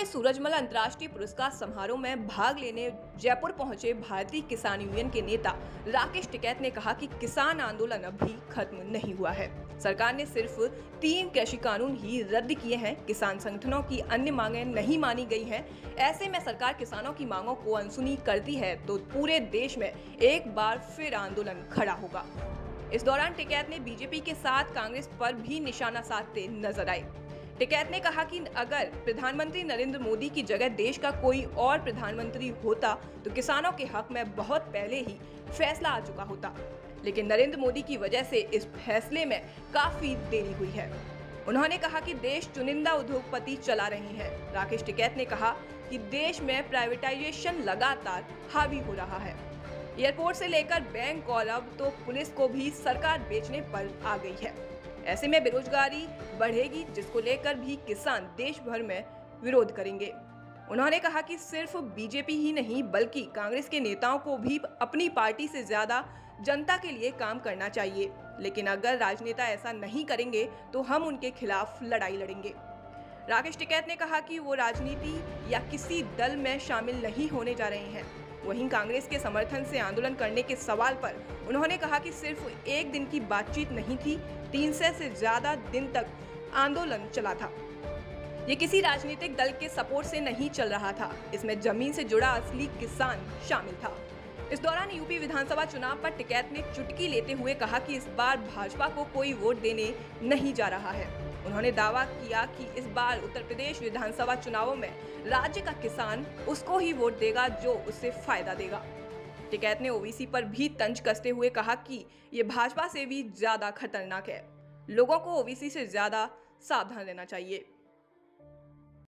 में सूरजमल अंतर्राष्ट्रीय पुरस्कार समारोह में भाग लेने जयपुर पहुंचे भारतीय किसान यूनियन के नेता राकेश टिकैत ने कहा कि किसान आंदोलन अभी खत्म नहीं हुआ है। सरकार ने सिर्फ 3 कृषि कानून ही रद्द किए हैं। किसान संगठनों की अन्य मांगें नहीं मानी गई हैं। ऐसे में सरकार किसानों की मांगों को अनसुनी करती है तो पूरे देश में एक बार फिर आंदोलन खड़ा होगा। इस दौरान टिकैत ने बीजेपी के साथ कांग्रेस पर भी निशाना साधते नजर आए। टिकैत ने कहा कि अगर प्रधानमंत्री नरेंद्र मोदी की जगह देश का कोई और प्रधानमंत्री होता तो किसानों के हक में बहुत पहले ही फैसला आ चुका होता, लेकिन नरेंद्र मोदी की वजह से इस फैसले में काफी देरी हुई है। उन्होंने कहा कि देश चुनिंदा उद्योगपति चला रहे हैं। राकेश टिकैत ने कहा कि देश में प्राइवेटाइजेशन लगातार हावी हो रहा है। एयरपोर्ट से लेकर बैंक और अब तो पुलिस को भी सरकार बेचने पर आ गई है। ऐसे में बेरोजगारी बढ़ेगी, जिसको लेकर भी किसान देश भर में विरोध करेंगे। उन्होंने कहा कि सिर्फ बीजेपी ही नहीं बल्कि कांग्रेस के नेताओं को भी अपनी पार्टी से ज्यादा जनता के लिए काम करना चाहिए, लेकिन अगर राजनेता ऐसा नहीं करेंगे तो हम उनके खिलाफ लड़ाई लड़ेंगे। राकेश टिकैत ने कहा कि वो राजनीति या किसी दल में शामिल नहीं होने जा रहे हैं। वहीं कांग्रेस के समर्थन से आंदोलन करने के सवाल पर उन्होंने कहा कि सिर्फ एक दिन की बातचीत नहीं थी, 300 से ज्यादा दिन तक आंदोलन चला था। ये किसी राजनीतिक दल के सपोर्ट से नहीं चल रहा था, इसमें जमीन से जुड़ा असली किसान शामिल था। इस दौरान यूपी विधानसभा चुनाव पर टिकैत ने चुटकी लेते हुए कहा कि इस बार भाजपा को कोई वोट देने नहीं जा रहा है। उन्होंने दावा किया कि इस बार उत्तर प्रदेश विधानसभा चुनावों में राज्य का किसान उसको ही वोट देगा जो उससे फायदा देगा। टिकैत ने ओबीसी पर भी तंज कसते हुए कहा कि ये भाजपा से भी ज्यादा खतरनाक है। लोगों को ओबीसी से ज्यादा सावधान रहना चाहिए।